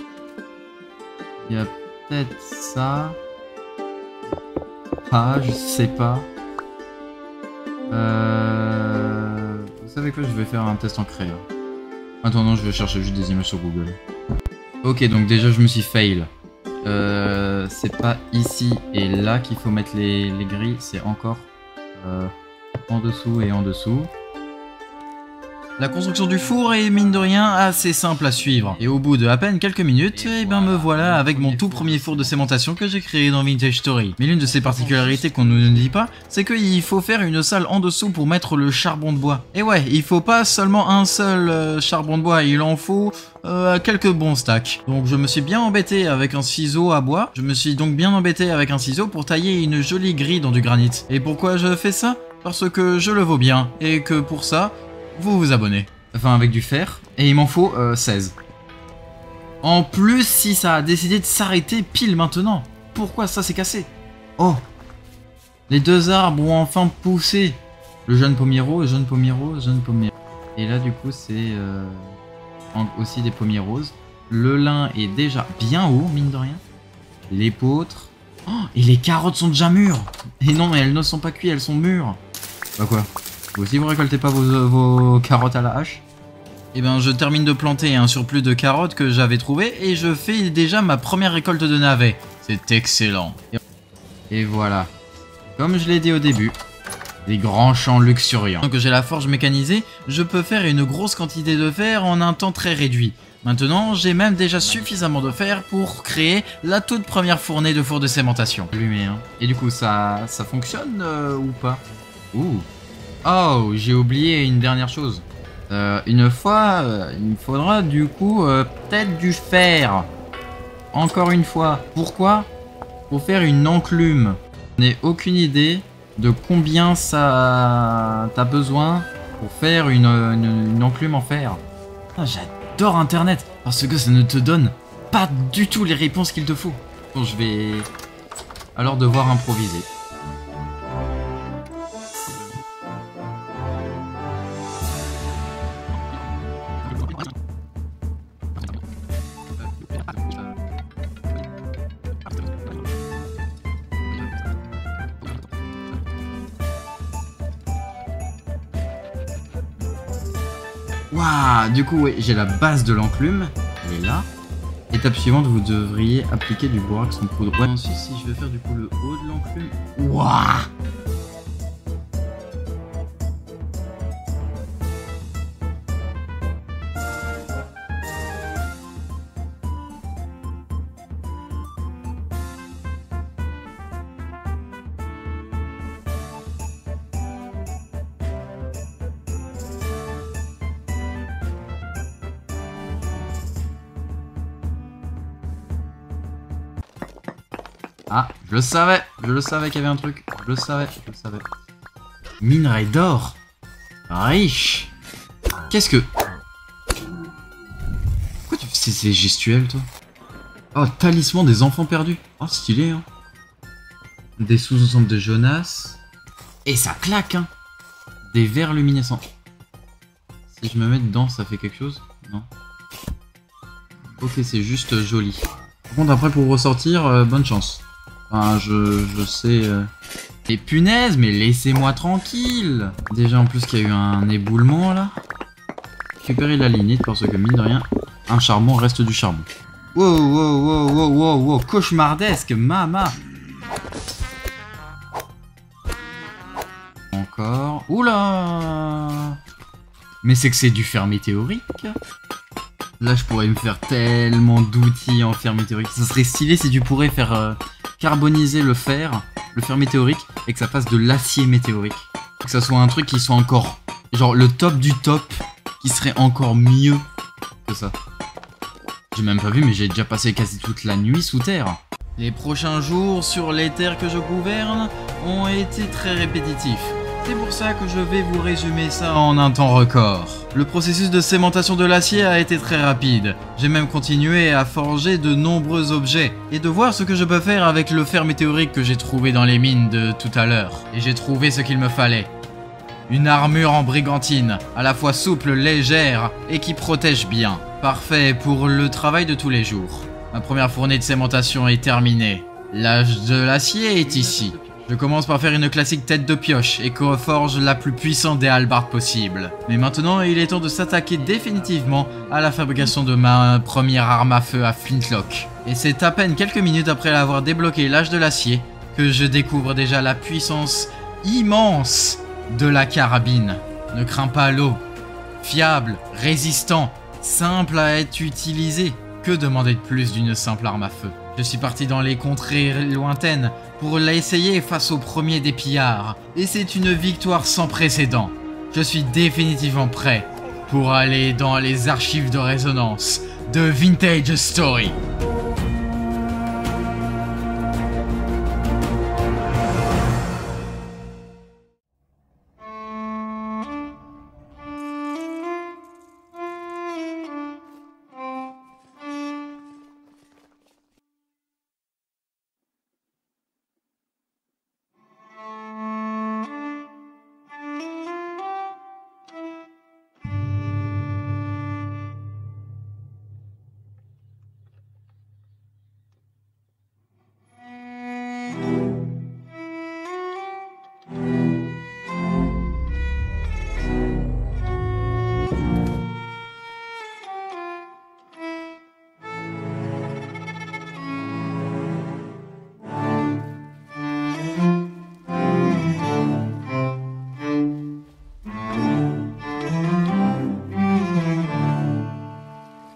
Il y a peut-être ça. Ah, je sais pas. Vous savez quoi, je vais faire un test en créa. Attends, non, je vais chercher juste des images sur Google. Ok, donc déjà je me suis fail. C'est pas ici et là qu'il faut mettre les grilles, c'est encore en dessous et en dessous. La construction du four est mine de rien assez simple à suivre. Et au bout de à peine quelques minutes, et ben me voilà avec mon tout premier four de cémentation que j'ai créé dans Vintage Story. Mais l'une de ses particularités qu'on ne nous dit pas, c'est qu'il faut faire une salle en dessous pour mettre le charbon de bois. Et ouais, il faut pas seulement un seul charbon de bois, il en faut quelques bons stacks. Donc je me suis bien embêté avec un ciseau à bois. Je me suis donc bien embêté avec un ciseau pour tailler une jolie grille dans du granit. Et pourquoi je fais ça? Parce que je le vaux bien. Et que pour ça, vous vous abonnez. Enfin avec du fer. Et il m'en faut 16. En plus, si ça a décidé de s'arrêter pile maintenant. Pourquoi ça s'est cassé? Oh, les 2 arbres ont enfin poussé. Le jeune pommier rose, jeune pommier rose, jeune pommier. Et là du coup c'est aussi des pommiers roses. Le lin est déjà bien haut, mine de rien. L'épeautre. Oh, et les carottes sont déjà mûres. Et non, mais elles ne sont pas cuites, elles sont mûres. Bah quoi? Vous aussi vous récoltez pas vos carottes à la hache? Et ben je termine de planter un surplus de carottes que j'avais trouvé et je fais déjà ma première récolte de navets. C'est excellent. Et voilà. Comme je l'ai dit au début, des grands champs luxuriants. Donc j'ai la forge mécanisée, je peux faire une grosse quantité de fer en un temps très réduit. Maintenant, j'ai même déjà suffisamment de fer pour créer la toute première fournée de four de cémentation. Allumé, hein. Et du coup, ça fonctionne ou pas? Ouh. Oh, j'ai oublié une dernière chose. Une fois, il me faudra du coup peut-être du fer. encore une fois. Pourquoi? Pour faire une enclume. Je n'ai aucune idée de combien ça t'as besoin pour faire une enclume en fer. Ah, j'adore Internet parce que ça ne te donne pas du tout les réponses qu'il te faut. Bon, je vais alors devoir improviser. Waouh, du coup, oui, j'ai la base de l'enclume. Elle est là. Étape suivante, vous devriez appliquer du borax en poudre. Ouais, ensuite, si je veux faire du coup le haut de l'enclume. Waouh! Ah, je le savais qu'il y avait un truc. Je le savais. Minerai d'or. Riche. Qu'est-ce que... Pourquoi tu fais ces gestuels, toi? Oh, talisman des enfants perdus. Oh, stylé, hein. Des sous-ensembles de Jonas. Et ça claque, hein. Des verres luminescents. Si je me mets dedans, ça fait quelque chose? Non. Ok, c'est juste joli. Par contre, après, pour ressortir, bonne chance. Enfin, je sais... Et punaise, mais laissez-moi tranquille. Déjà, en plus, qu'il y a eu un éboulement, là. Récupérer la lignite, parce que, mine de rien, un charbon reste du charbon. Wow, cauchemardesque, mama. Encore... Oula. Mais c'est que c'est du fer météorique. Là, je pourrais me faire tellement d'outils en fer météorique. Ça serait stylé si tu pourrais faire carboniser le fer météorique, et que ça fasse de l'acier météorique. Que ça soit un truc qui soit encore... Genre le top du top, qui serait encore mieux que ça. J'ai même pas vu, mais j'ai déjà passé quasi toute la nuit sous terre. Les prochains jours sur les terres que je gouverne ont été très répétitifs. C'est pour ça que je vais vous résumer ça en un temps record. Le processus de cémentation de l'acier a été très rapide. J'ai même continué à forger de nombreux objets et de voir ce que je peux faire avec le fer météorique que j'ai trouvé dans les mines de tout à l'heure. Et j'ai trouvé ce qu'il me fallait. Une armure en brigantine, à la fois souple, légère et qui protège bien. Parfait pour le travail de tous les jours. Ma première fournée de cémentation est terminée. L'âge de l'acier est ici. Je commence par faire une classique tête de pioche et reforge la plus puissante des hallebardes possible. Mais maintenant, il est temps de s'attaquer définitivement à la fabrication de ma première arme à feu à Flintlock. Et c'est à peine quelques minutes après avoir débloqué l'âge de l'acier que je découvre déjà la puissance immense de la carabine. Ne crains pas l'eau. Fiable, résistant, simple à être utilisé. Que demander de plus d'une simple arme à feu? Je suis parti dans les contrées lointaines pour l'essayer face au premier des pillards. Et c'est une victoire sans précédent. Je suis définitivement prêt pour aller dans les archives de résonance de Vintage Story.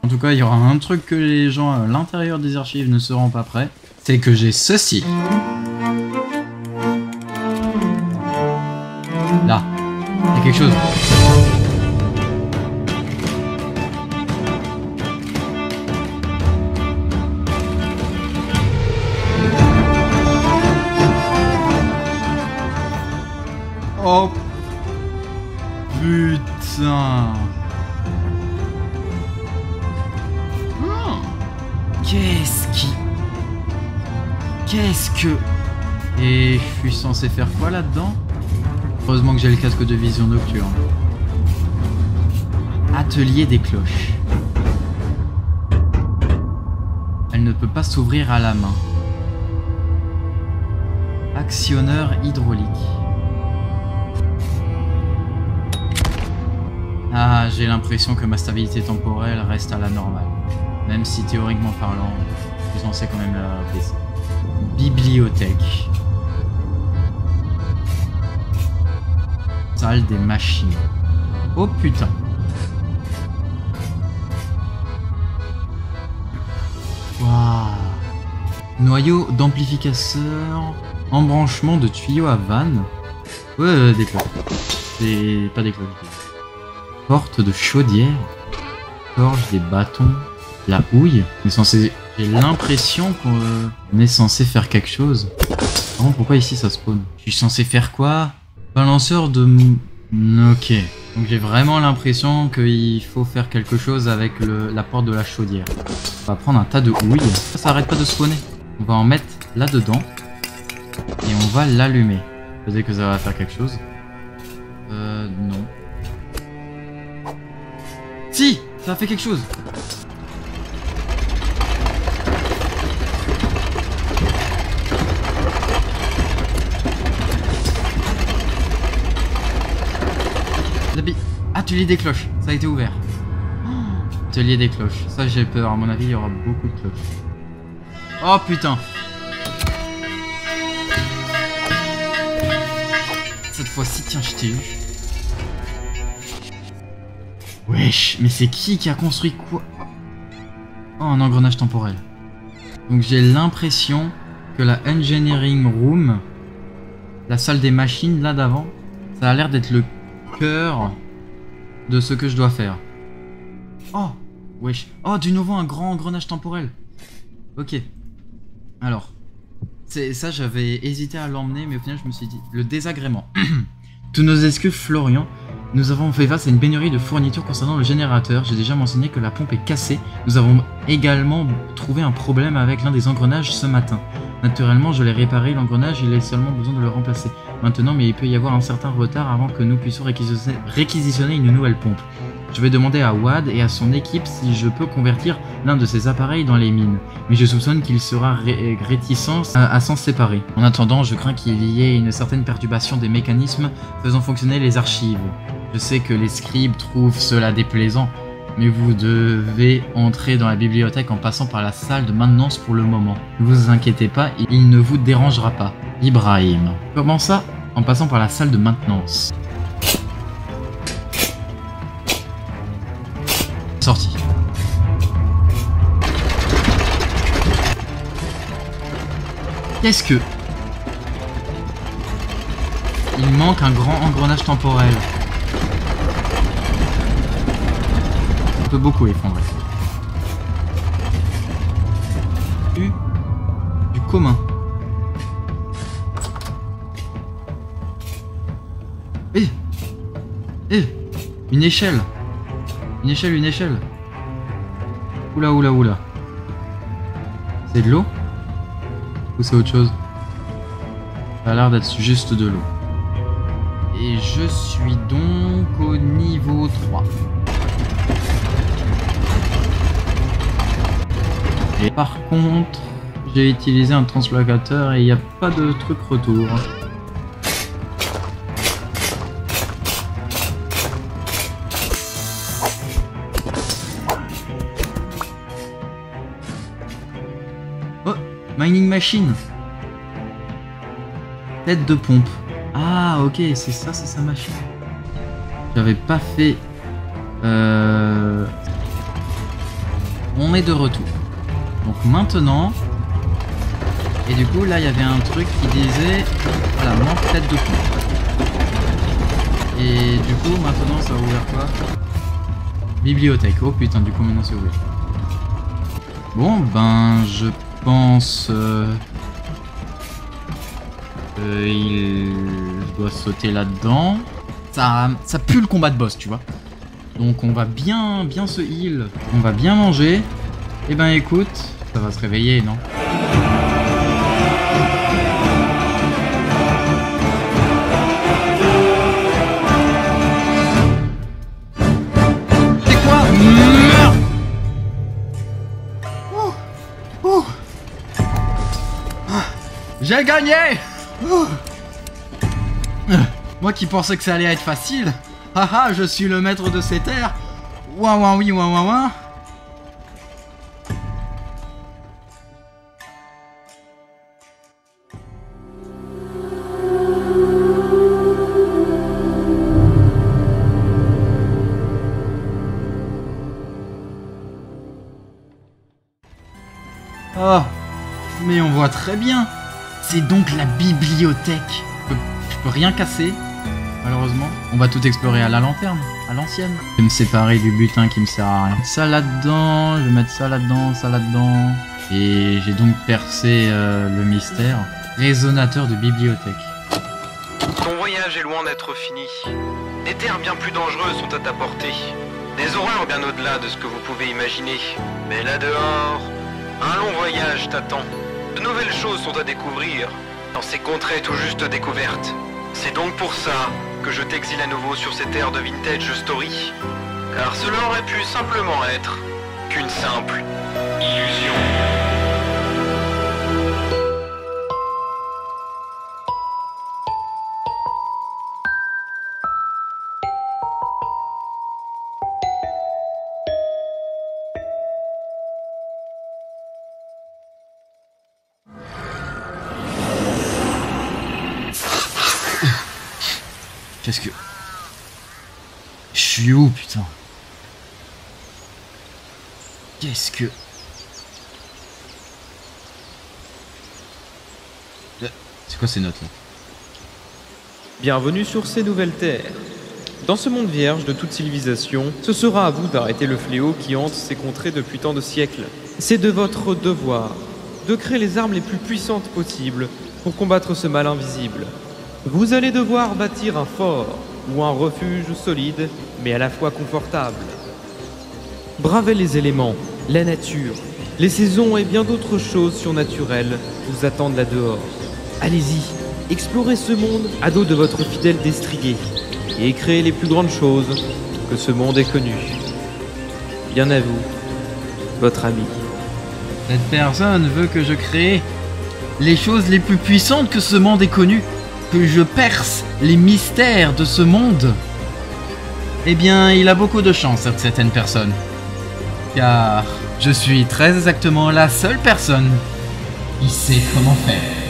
En tout cas, il y aura un truc que les gens à l'intérieur des archives ne seront pas prêts. C'est que j'ai ceci. Là. Il y a quelque chose. Qu'est-ce que... Et je suis censé faire quoi là-dedans? Heureusement que j'ai le casque de vision nocturne. Atelier des cloches. Elle ne peut pas s'ouvrir à la main. Actionneur hydraulique. Ah, j'ai l'impression que ma stabilité temporelle reste à la normale. Même si théoriquement parlant, je suis censé quand même la baisser. Bibliothèque. Salle des machines. Oh putain. Waouh. Noyau d'amplificateur. Embranchement de tuyaux à vanne. Ouais, des cloches. C'est pas des cloches. Porte de chaudière. Forge des bâtons. La houille. On est censé... J'ai l'impression qu'on est censé faire quelque chose. Par contre, pourquoi ici ça spawn? Je suis censé faire quoi? Balanceur de... Ok. Donc j'ai vraiment l'impression qu'il faut faire quelque chose avec la porte de la chaudière. On va prendre un tas de houille. Ça arrête pas de spawner. On va en mettre là-dedans. Et on va l'allumer. Peut-être que ça va faire quelque chose. Non. Si! Ça a fait quelque chose! Atelier des cloches, ça a été ouvert. Atelier des cloches, ça j'ai peur, à mon avis il y aura beaucoup de cloches. Oh putain. Cette fois-ci, tiens, je t'ai eu. Wesh, mais c'est qui a construit quoi? Oh, un engrenage temporel. Donc j'ai l'impression que la Engineering Room, la salle des machines là d'avant, ça a l'air d'être le cœur de ce que je dois faire. Oh, wesh. Oh, du nouveau un grand engrenage temporel. Ok. Alors, c'est ça, j'avais hésité à l'emmener, mais au final je me suis dit, le désagrément. Tous nos excuses, Florian. Nous avons fait face à une pénurie de fournitures concernant le générateur. J'ai déjà mentionné que la pompe est cassée. Nous avons également trouvé un problème avec l'un des engrenages ce matin. Naturellement, je l'ai réparé, l'engrenage, il a seulement besoin de le remplacer. Maintenant, mais il peut y avoir un certain retard avant que nous puissions réquisitionner une nouvelle pompe. Je vais demander à Wad et à son équipe si je peux convertir l'un de ces appareils dans les mines. Mais je soupçonne qu'il sera réticent à s'en séparer. En attendant, je crains qu'il y ait une certaine perturbation des mécanismes faisant fonctionner les archives. Je sais que les scribes trouvent cela déplaisant, mais vous devez entrer dans la bibliothèque en passant par la salle de maintenance pour le moment. Ne vous inquiétez pas, il ne vous dérangera pas. Ibrahim. Comment ça? En passant par la salle de maintenance. Sorti. Qu'est-ce que... Il manque un grand engrenage temporel. On peut beaucoup effondrer. Du commun. Une échelle. Une échelle. Oula. C'est de l'eau? Ou c'est autre chose? Ça a l'air d'être juste de l'eau. Et je suis donc au niveau 3. Et par contre, j'ai utilisé un translocateur et il n'y a pas de truc retour. Oh, mining machine. Tête de pompe. Ah ok, c'est ça, c'est sa machine. J'avais pas fait... On est de retour. Donc maintenant... Et du coup là il y avait un truc qui disait... Voilà, manque tête de pompe. Et du coup maintenant ça a ouvert quoi? Bibliothèque. Oh putain, du coup maintenant c'est ouvert. Bon ben je pense... Je dois sauter là-dedans. Ça pue le combat de boss, tu vois. Donc on va bien se heal. On va bien manger. Et ben écoute, Ça va se réveiller, non? C'est quoi? J'ai gagné! Moi qui pensais que ça allait être facile. Haha, je suis le maître de ces terres. Ouah ouah oui ouah ouah ouah. Oh, mais on voit très bien. C'est donc la bibliothèque. Je peux rien casser, malheureusement. On va tout explorer à la lanterne, à l'ancienne. Je vais me séparer du butin qui me sert à rien. Ça là-dedans, je vais mettre ça là-dedans, ça là-dedans. Et j'ai donc percé le mystère. Résonateur de bibliothèque. Ton voyage est loin d'être fini. Des terres bien plus dangereuses sont à ta portée. Des horreurs bien au-delà de ce que vous pouvez imaginer. Mais là dehors, un long voyage t'attend. De nouvelles choses sont à découvrir dans ces contrées tout juste découvertes. C'est donc pour ça que je t'exile à nouveau sur ces terres de Vintage Story. Car cela aurait pu simplement être qu'une simple illusion. Qu'est-ce que... Je suis où, putain? Qu'est-ce que... C'est quoi ces notes là? Bienvenue sur ces nouvelles terres. Dans ce monde vierge de toute civilisation, ce sera à vous d'arrêter le fléau qui hante ces contrées depuis tant de siècles. C'est de votre devoir de créer les armes les plus puissantes possibles pour combattre ce mal invisible. Vous allez devoir bâtir un fort ou un refuge solide, mais à la fois confortable. Bravez les éléments, la nature, les saisons et bien d'autres choses surnaturelles vous attendent là-dehors. Allez-y, explorez ce monde à dos de votre fidèle destrier et créez les plus grandes choses que ce monde ait connues. Bien à vous, votre ami. Cette personne veut que je crée les choses les plus puissantes que ce monde ait connues. Que je perce les mystères de ce monde. Eh bien, il a beaucoup de chance, cette certaine personne. Car je suis très exactement la seule personne qui sait comment faire.